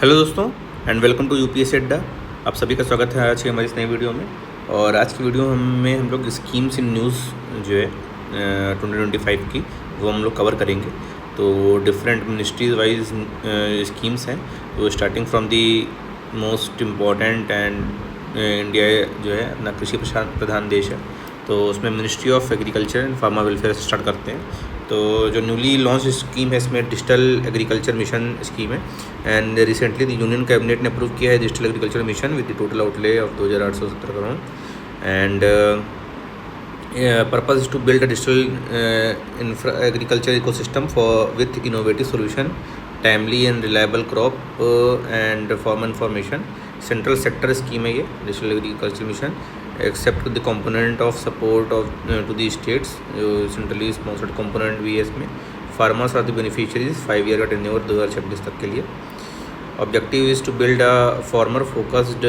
Hello दोस्तों and welcome to UPSC अड्डा। आप सभी का स्वागत है आज की हमारी इस नई वीडियो में। और आज की वीडियो में हम लोग स्कीम्स इन न्यूज़ जो है 2025 की वो हम लोग कवर करेंगे। तो डिफरेंट मिनिस्ट्रीज वाइज स्कीम्स हैं। तो starting from the most important and India जो है अपना कृषि प्रधान देश है, तो उसमें ministry of agriculture and farmer welfare से स्टार्ट करते हैं। तो जो न्यूली लॉन्च स्कीम है इसमें डिजिटल एग्रीकल्चर मिशन स्कीम है। And recently the union cabinet ने अप्रूव किया है digital agriculture mission with the total outlay of 2870 crore. And purpose is to build a digital agriculture ecosystem for with innovative solution, timely and reliable crop and farm information. Central sector scheme है ये digital agriculture mission, except the component of support of to the states, जो centrally sponsored component भी है इसमें। Farmers are the beneficiaries, 5 year का tenure 2026 तक के लिए। Objective is to build a farmer focused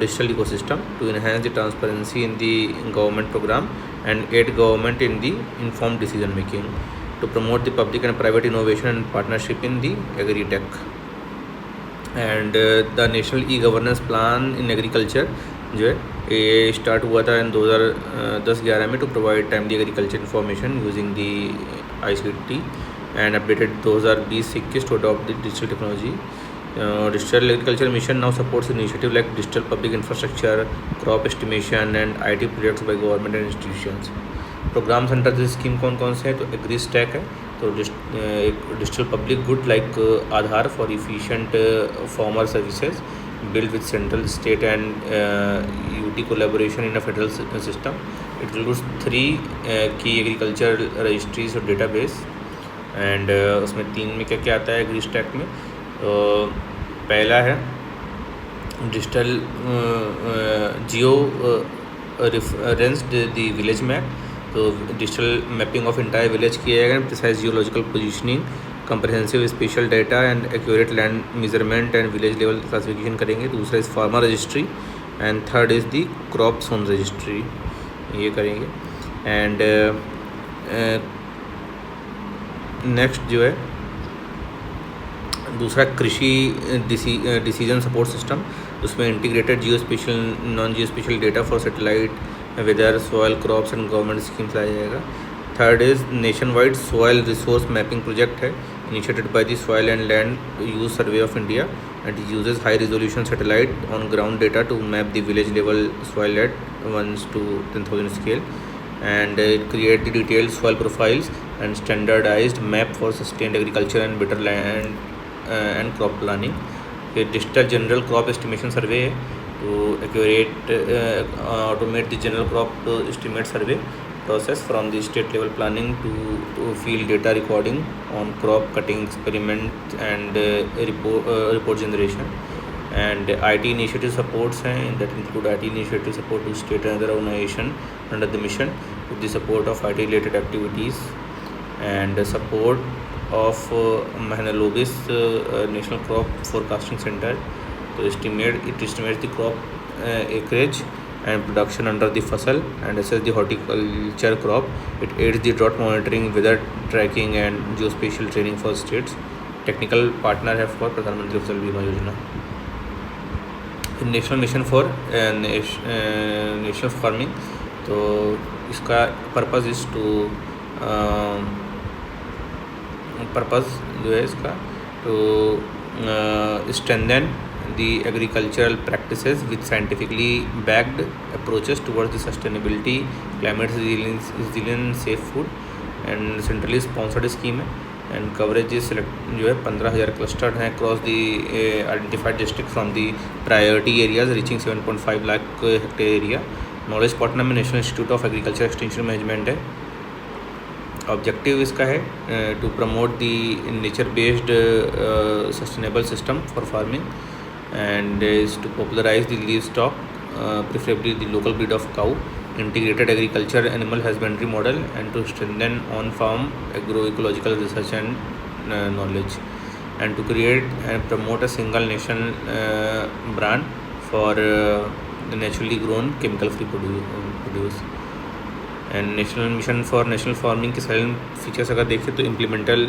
digital ecosystem to enhance the transparency in the government programme and aid government in the informed decision making, to promote the public and private innovation and partnership in the agri tech. And the national e governance plan in agriculture जो है ये start हुआ था in 2010-11 में, to provide timely agriculture information using the ICT and updated 2020-21 to adopt the digital technology. Digital agriculture mission now supports initiative like digital public infrastructure, crop estimation and IT projects by government and institutions. Programmes under this scheme कौन कौन से हैं? तो agri stack है, तो digital public good like Aadhaar for efficient farmer services built with central, state and UT collaboration in a federal system. It includes 3 key agriculture registries और database। and उसमें 3 में क्या क्या आता है एग्री स्टैक में? पहला है digital geo referenced the village map, तो digital mapping of entire village किया जाएगा, precise geological positioning, comprehensive spatial data and accurate land measurement and village level classification करेंगे। दूसरा इस farmer registry and third is the crop zone registry, ये करेंगे। And next जो है दूसरा कृषि डिसीजन सपोर्ट सिस्टम, उसमें integrated geo spatial non geo spatial data for satellite weather soil crops and government schemes लाया जाएगा। Third is nation wide soil resource mapping project है, initiated by the Soil and Land Use Survey of India, and it uses high resolution satellite on ground data to map the village level soil at 1 to 10,000 scale, and it create the detailed soil profiles and standardized map for sustained agriculture and better land and crop planning। फिर digital general crop estimation सर्वे है, तो accurate automate the general crop estimate survey process from the state level planning to field data recording on crop cutting experiment and report generation। and IT initiative supports हैं, that include IT initiative support to state and other organization under the mission with the support of IT related activities and support of Mahalanobis National Crop Forecasting Center to estimate the crop acreage and production under the fasal and assess the horticulture crop। It aids the drought monitoring, weather tracking and geospatial training for states। technical partner है for प्रधानमंत्री फसल बीमा योजना। National mission for national farming, तो इसका purpose is to purpose जो है इसका तो strengthen the agricultural practices with scientifically backed approaches towards the sustainability, climate resilience, safe food। and centrally sponsored scheme है, and coverage is जो है 15,000 clustered हैं across the identified district from the priority areas reaching 7.5 lakh hectare area। knowledge partner में national institute of agriculture extension management है। Objective इसका है to promote the nature based sustainable system for farming and is to popularize the livestock, preferably the local breed of cow, integrated agriculture animal husbandry model, and to strengthen on-farm agroecological research and knowledge, and to create and promote a single nation brand for the naturally grown chemical-free produce। And national mission for national farming के salient features अगर देखें तो इम्प्लीमेंटल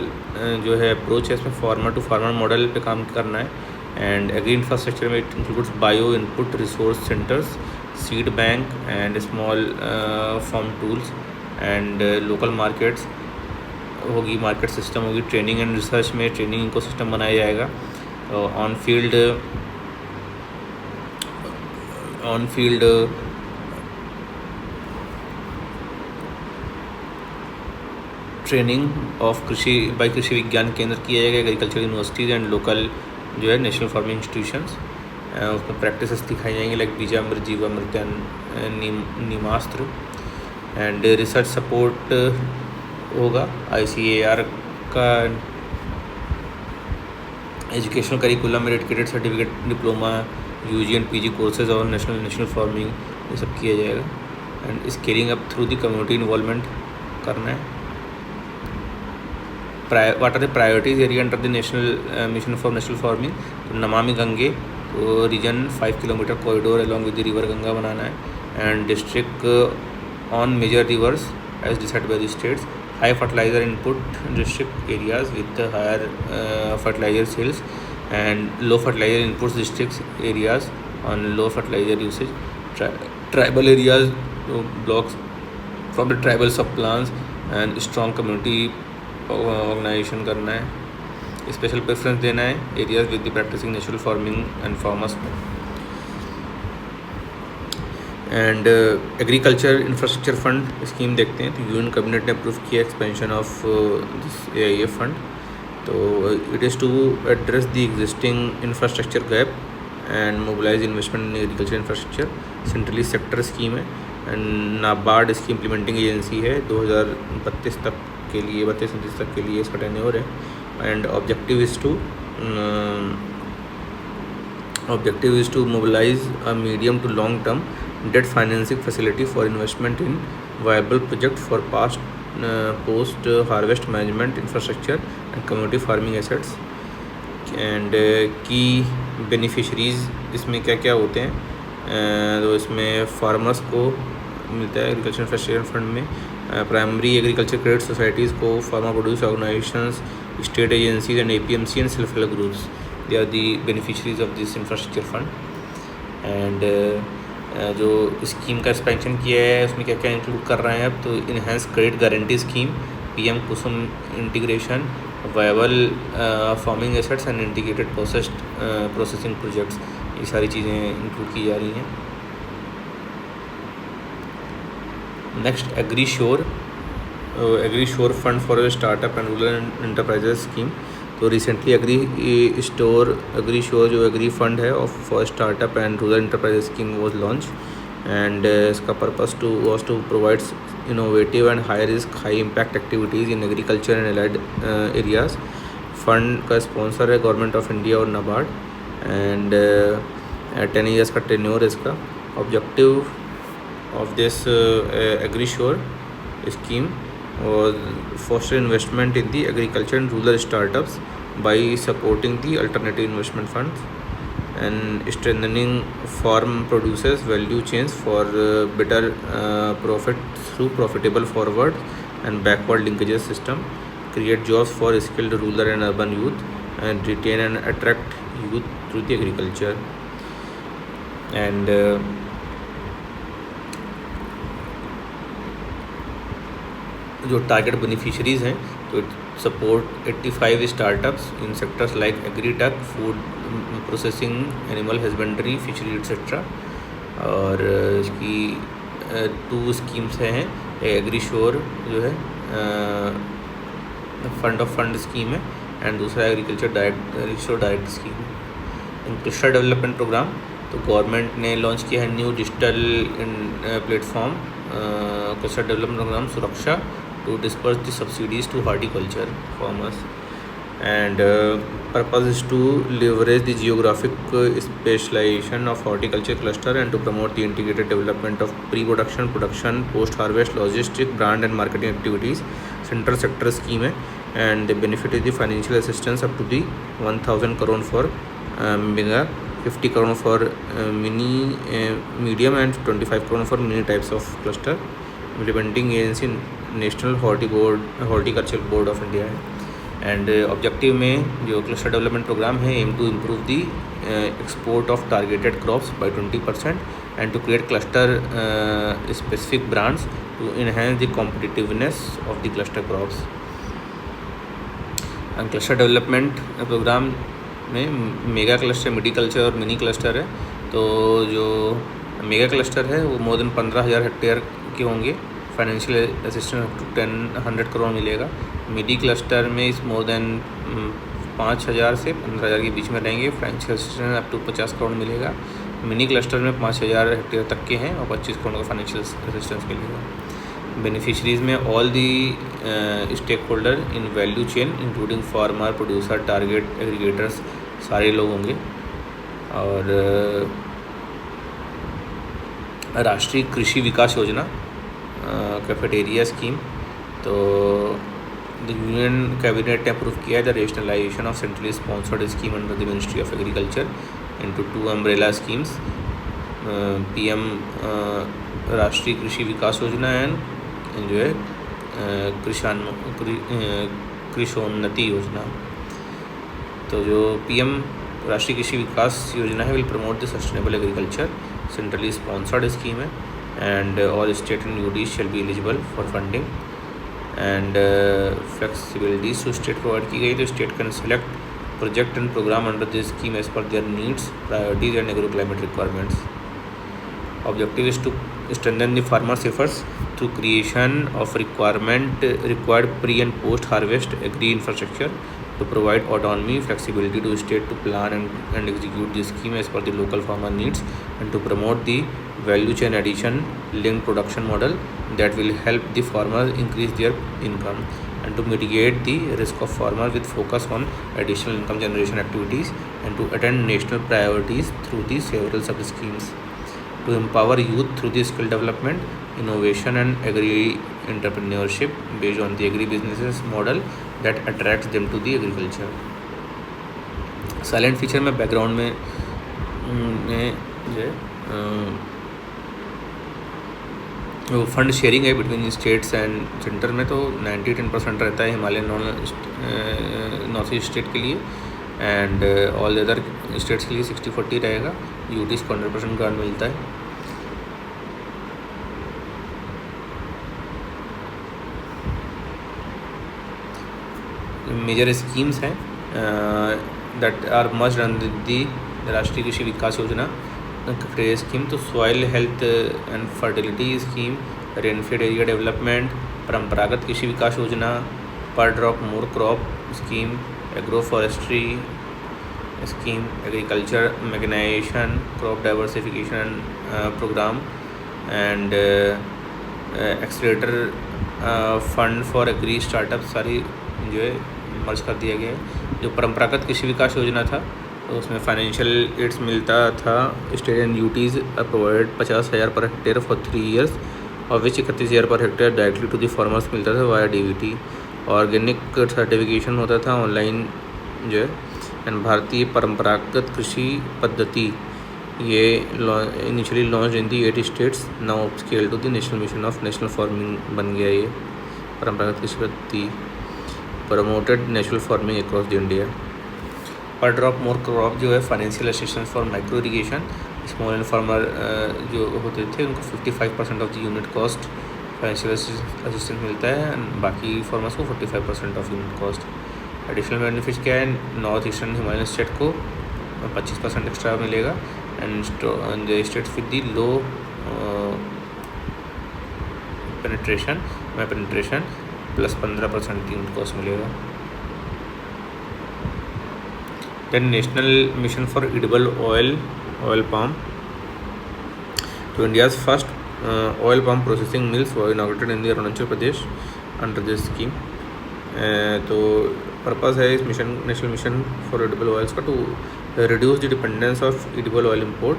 जो है approach है इसमें farmer to farmer model पे काम करना है। And agri infrastructure में it includes bio input resource centers, seed bank and small farm tools and local markets होगी, मार्केट सिस्टम होगी। ट्रेनिंग एंड रिसर्च में ट्रेनिंग इको सिस्टम बनाया जाएगा। ऑन फील्ड ट्रेनिंग ऑफ कृषि बाई कृषि विज्ञान केंद्र किया जाएगा, एग्रीकल्चर यूनिवर्सिटीज़ एंड लोकल जो है नेशनल फार्मिंग इंस्टीट्यूशंस। उसमें प्रैक्टिसेस दिखाई जाएंगी लाइक बीजामृत, जीवामृतन, नीमास्त्र। एंड रिसर्च सपोर्ट होगा ICAR का एजुकेशनल करिकुलम में dedicated certificate, diploma, UG and PG courses और नेशनल फार्मिंग ये सब किया जाएगा। And scaling up through the community involvement करना है। What are the priorities area under the national mission for national farming? तो नमामि गंगे, तो region 5 kilometre corridor along with the river Ganga बनाना है। And district on major rivers as decided by the states. High fertiliser input district areas with higher fertiliser sales and low fertiliser input district areas on low fertiliser usage. Tribal areas blocks from the tribal sub plans and strong community organisation करना है। Special preference देना है areas with the practicing natural farming and farmers को। And agriculture infrastructure fund scheme देखते हैं। तो UN cabinet ने approve किया expansion of this AIF fund. तो it is to address the existing infrastructure gap and mobilise investment in agriculture infrastructure. Centrally sector scheme है and NABARD इसकी implementing agency है। 2032 तक के लिए 32-33 तक के लिए इसका टेन्योर है। And objective is to mobilise a medium to long term debt financing facility for investment in viable project for post harvest management infrastructure and community farming assets। and की beneficiaries इसमें क्या क्या होते हैं? तो इसमें फार्मर्स को मिलता है एग्रीकल्चर इंफ्रास्ट्रक्चर फंड में। प्राइमरी एग्रीकल्चर क्रेडिट सोसाइटीज़ को, farmer produce organisations, state agencies and APMC and self help groups, they are the beneficiaries of this infrastructure fund. And जो स्कीम का एक्सपेंशन किया है उसमें क्या क्या इंक्लूड कर रहे हैं अब? तो enhance credit guarantee scheme, PM Kusum integration, viable farming assets and integrated processing projects, ये सारी चीज़ें इंक्लूड की जा रही हैं। Next agri sure fund for startup and rural enterprises scheme. तो रिसेंटली एग्री श्योर जो एग्री फंड है for startup and rural enterprises scheme was launch. And इसका purpose was to provide innovative and high risk high impact activities in agriculture and allied areas. Fund का sponsor है government of India और NABARD. And 10 years का tenure है इसका। Objective of this agri sure scheme was foster investment in the agriculture and rural startups by supporting the alternative investment funds and strengthening farm producers value chains for better profit through profitable forward and backward linkages system, create jobs for skilled rural and urban youth and retain and attract youth through the agriculture। and जो target beneficiaries हैं तो support 85 startups in sectors like agritech, food processing, animal husbandry, fishery etcetera. और इसकी 2 schemes हैं। Agri sure जो है fund of fund scheme है and दूसरा एग्रीकल्चर डायरेक्ट स्कीम है। क्लस्टर डेवलपमेंट प्रोग्राम, तो गवर्नमेंट ने लॉन्च किया है new digital platform cluster development programme Suraksha to disperse the subsidies to horticulture farmers। and purpose is to leverage the geographic specialization of horticulture cluster and to promote the integrated development of pre-production, production, post-harvest, logistic, brand and marketing activities। central sector scheme है and the benefit is the financial assistance up to the 1000 crore for mega, 50 crore for medium and 25 crore for mini types of cluster। implementing agency national horticulture board of India है। And objective में जो cluster development programme है aim to improve the export of targeted crops by 20% and to create cluster specific brands to enhance the competitiveness of the cluster crops. Cluster development programme में mega cluster, midi culture और mini cluster है। तो जो mega cluster है वो more than 15,000 hectare के होंगे, financial assistance up to 100 crore मिलेगा। मिडी क्लस्टर में इस मोर देन 5,000 से 15,000 के बीच में रहेंगे, financial assistance up to 50 crore मिलेगा। मिनी क्लस्टर में 5,000 हेक्टेयर तक के हैं और 25 करोड़ का फाइनेंशियल असिस्टेंस मिलेगा। बेनिफिशरीज में all the stakeholder in value chain including farmer, producer, target aggregators, सारे लोग होंगे। और राष्ट्रीय कृषि विकास योजना कैफेटेरिया स्कीम, तो द यूनियन कैबिनेट ने अप्रूव किया है the rationalisation of centrally sponsored scheme under the ministry of agriculture into 2 umbrella schemes, PM Rashtriya Krishi Vikas योजना and जो है कृषोन्नति योजना। तो जो पीएम राष्ट्रीय कृषि विकास योजना है will promote the sustainable agriculture, centrally sponsored scheme है and all state and UTs shall be eligible for funding and flexibilities to state provide की गई। तो state can select project and programme under this scheme as per their needs, priorities and agro climate requirements. Objective is to strengthen the farmers' efforts through creation of required pre and post harvest agri infrastructure to provide autonomy, flexibility to state to plan and execute the scheme as per the local farmer needs, and to promote the value chain addition linked production model that will help the farmers increase their income, and to mitigate the risk of farmers with focus on additional income generation activities, and to attend national priorities through the several sub schemes. To empower youth through the skill development, innovation and agri-entrepreneurship based on the agri-businesses model that attracts them to the agriculture. Silent feature में background में जो वो fund sharing है between states and centre में, तो 90-10% रहता है Himalayan north east state के लिए एंड ऑल अदर स्टेट्स के लिए 60-40 रहेगा। यूटीज को 100% ग्रांट मिलता है। मेजर स्कीम्स हैं that are must under the Rashtriya Krishi Vikas Yojana scheme, तो soil health and fertility scheme, rainfed area development, Paramparagat Krishi Vikas Yojana, per drop more crop scheme, agro forestry scheme, agriculture mechanisation, crop diversification programme and accelerator fund for agri startup, सारी जो है मर्ज कर दिया गया है। जो परंपरागत कृषि विकास योजना था तो उसमें फाइनेंशियल एड्स मिलता था state and UTs provide 50,000 per hectare for 3 years और which 31,000 per hectare directly to the farmers मिलता था वाया डीबीटी। ऑर्गेनिक सर्टिफिकेशन होता था ऑनलाइन जो है। एंड भारतीय परंपरागत कृषि पद्धति ये initially launch in the 8 states, now scale to the national mission of national farming बन गया ये Paramparagat Krishi Paddhati. Promoted natural farming across the India. Per drop more crop जो है financial assistance for micro irrigation, small and farmer जो होते थे उनको 55% of the unit cost financial assistance मिलता है एंड बाकी फार्मर्स को 45% of unit cost. Additional benefits क्या है, नॉर्थ ईस्टर्न हिमालयन स्टेट को 25% एक्स्ट्रा मिलेगा and states with the low penetration plus 15% unit cost मिलेगा। Then national mission for edible oil palm, तो India's first oil palm processing mills were inaugurated in the Arunachal Pradesh under this scheme. तो purpose है इस mission, national mission for edible oils का, to reduce the dependence of edible oil import,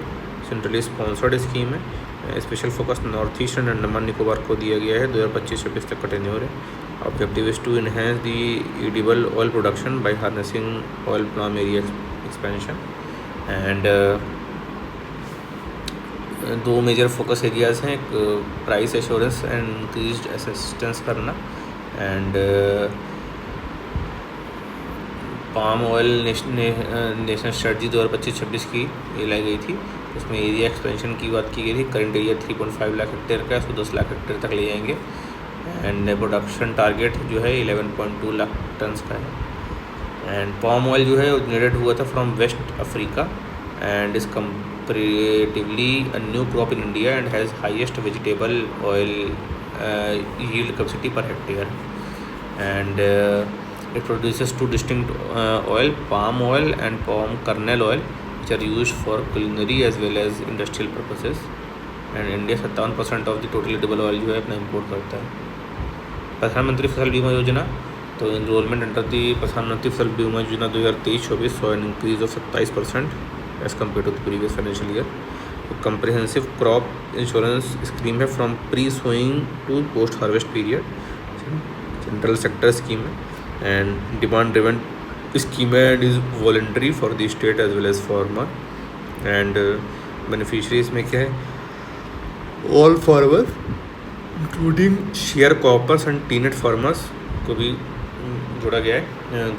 centrally sponsored scheme है। Special focus North East and Andaman Nicobar को दिया गया है। 2025-26 तक का टेन्योर है। Objective is to enhance the edible oil production by harnessing oil palm area expansion and दो major focus areas हैं, एक price assurance and increased assistance करना and palm oil national strategy 2025-26 की ये लाई गई थी। उसमें एरिया एक्सपेंशन की बात की गई थी। करंट एरिया 3.5 लाख हेक्टेयर का है, उसको 10 लाख हेक्टेयर तक ले जाएंगे। एंड प्रोडक्शन टारगेट जो है 11.2 लाख टन्स का है। एंड पाम ऑयल जो है जनरेट हुआ था from West Africa and is comparatively a new crop in India and has highest vegetable oil yield capacity per hectare. And it produces two distinct oil, palm oil and palm kernel oil, which are used for culinary as well as industrial purposes. And India 57% of the total edible oil जो है अपना import करता है। प्रधानमंत्री फसल बीमा योजना, तो enrolment under the प्रधानमंत्री फसल बीमा योजना 2023-24 saw an increase of 27% as compared to the previous financial year. Comprehensive crop insurance scheme है from pre-sowing to post-harvest period. Central sector scheme है and demand-driven scheme है and is voluntary for the state as well as farmer. And beneficiaries में क्या है? All farmers, including sharecroppers and tenant farmers को भी जोड़ा गया है।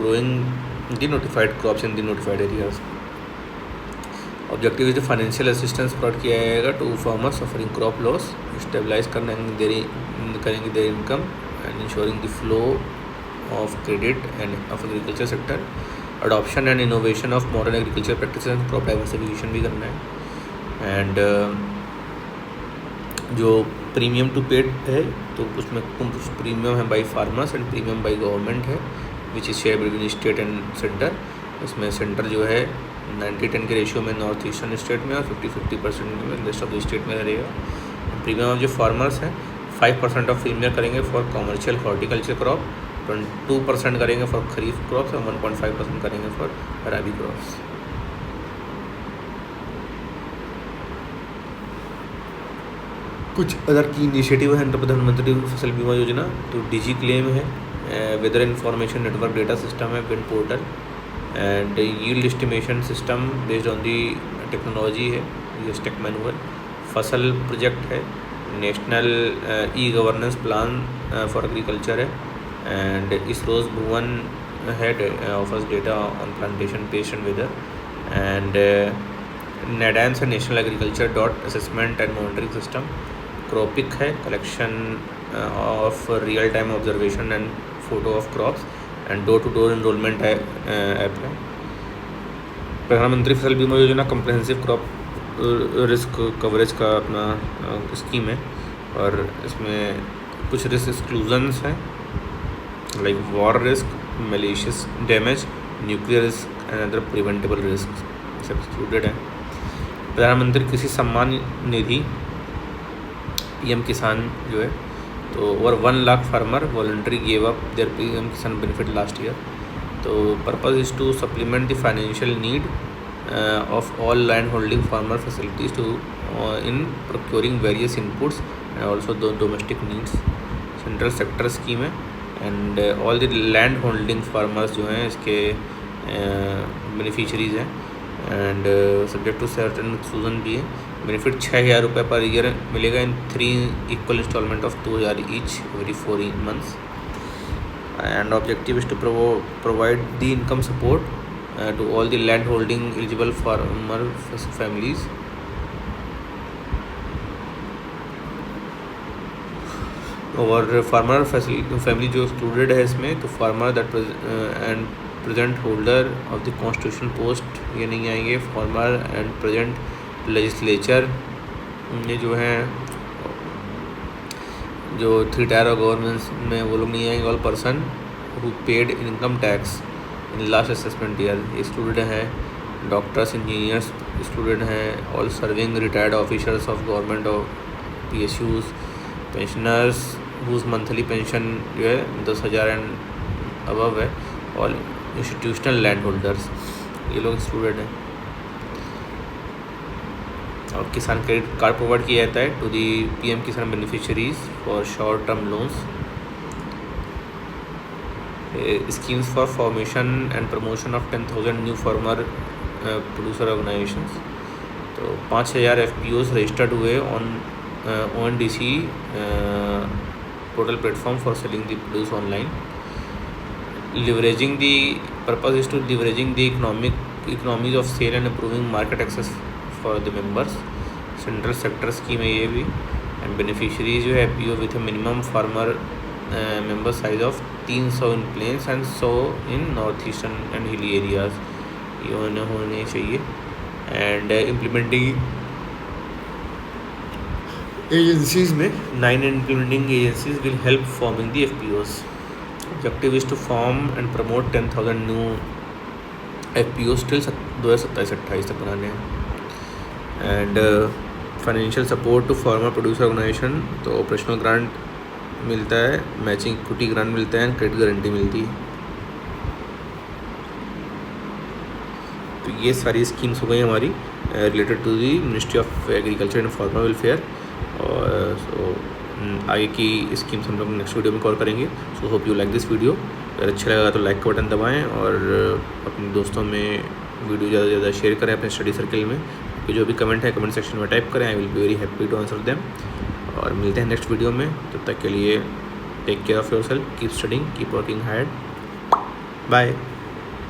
Growing the notified crops in the notified areas. Objective is financial assistance provide किया जाएगा to farmers suffering crop loss, stabilise करेंगे their income and insuring the flow of credit and of agriculture sector. Adoption and innovation of modern agriculture practice and crop diversification भी करना है। And जो premium to paid है तो उसमें premium है by farmers and premium by government है which is share between state and centre. इसमें सेंटर जो है 90-10 के रेशियो में नॉर्थ ईस्टर्न स्टेट में और 50-50% में रेस्ट ऑफ द स्टेट में रहेगा। प्रीमियम जो फार्मर्स हैं 5% ऑफ प्रीमियम करेंगे फॉर कॉमर्शियल हॉर्टिकल्चर क्रॉप, 2% करेंगे फॉर खरीफ क्रॉप्स और 1.5% करेंगे फॉर रबी क्रॉप्स। कुछ अदर की इनिशिएटिव है अंडर प्रधानमंत्री फसल बीमा योजना, तो डिजी क्लेम है, weather information network data system है, wind portal and yield estimation system based on the technology है, ये टेक मैनुअल। फसल प्रोजेक्ट है, national e governance plan for agriculture है। एंड इसरोज भुवन है, offers data on plantation pest and weather. And NADAMS है, national agriculture डॉट assessment and monitoring system. CROPIC है, collection of real time observation and photo of crops and door to door enrollment है app है। प्रधानमंत्री फसल बीमा योजना comprehensive crop risk coverage का अपना scheme है और इसमें कुछ रिस्क एक्सक्लूजन्स हैं like war risk, malicious damage, nuclear risk and other preventable risk सब एक्सक्लूडेड है। प्रधानमंत्री कृषि सम्मान निधि पीएम किसान जो है, तो over 1 lakh farmer voluntary gave up their PM Kisan benefit last year. तो purpose is to supplement the financial need of all land holding farmer facilities to in procuring various inputs and also domestic needs. Central sector scheme है and all the land holding farmers जो हैं इसके beneficiaries हैं and subject to certain exclusion भी है। Benefit 6,000 रुपये per year मिलेगा in 3 equal instalment of 2,000 each every 4 months. And objective is to provide the income support to all the land holding eligible farmer families. और farmer family जो excluded है इसमें, तो farmer that and present holder of the constitution post ये नहीं आएंगे। Farmer and present legislature ये जो हैं जो 3 टायर ऑफ गवर्नमेंट्स में वो लोग नहीं आएंगे। All person who paid income tax in last assessment year excluded हैं। डॉक्टर्स, इंजीनियर्स एक्सक्लूडेड हैं। All serving retired officers of government of PSUs, pensioners whose monthly pension जो है 10,000 एंड अबव है। ऑल इंस्टीट्यूशनल लैंड होल्डर्स ये लोग excluded हैं। और किसान क्रेडिट कार्ड प्रोवाइड किया जाता है टू दी पीएम किसान beneficiaries for short term loans. Schemes for formation and promotion of 10,000 new farmer producer organisations. तो 5,000 FPOs रजिस्टर्ड हुए on ONDC portal platform for selling the produce online. Leveraging the Purpose is to leveraging the economies of scale and improving market access for the members. Central sector scheme है ये भी. And beneficiaries जो है FPO with a minimum farmer member size of 300 in plains and 100 in north eastern and hilly areas, ये होने चाहिए. And implementing agencies में 9 implementing agencies will help forming the FPOs. Objective is to form and promote 10,000 new FPOs till 2027-28 तक बनाने हैं. And financial support to farmer producer organisation, तो operational grant मिलता है, मैचिंग इक्विटी ग्रांट मिलता है and credit guarantee मिलती है. तो ये सारी स्कीम्स हो गई हमारी related to the ministry of agriculture and farmer welfare. और सो आगे की स्कीम्स हम लोग नेक्स्ट वीडियो में कवर करेंगे. So hope you like this video. अगर अच्छा लगा तो लाइक का बटन दबाएं और अपने दोस्तों में वीडियो ज़्यादा से ज़्यादा शेयर करें अपने स्टडी सर्कल में. कि जो भी कमेंट है कमेंट सेक्शन में टाइप करें. I will be very happy to answer them. और मिलते हैं नेक्स्ट वीडियो में. तब तक के लिए take care of yourself, keep studying, keep working hard. Bye.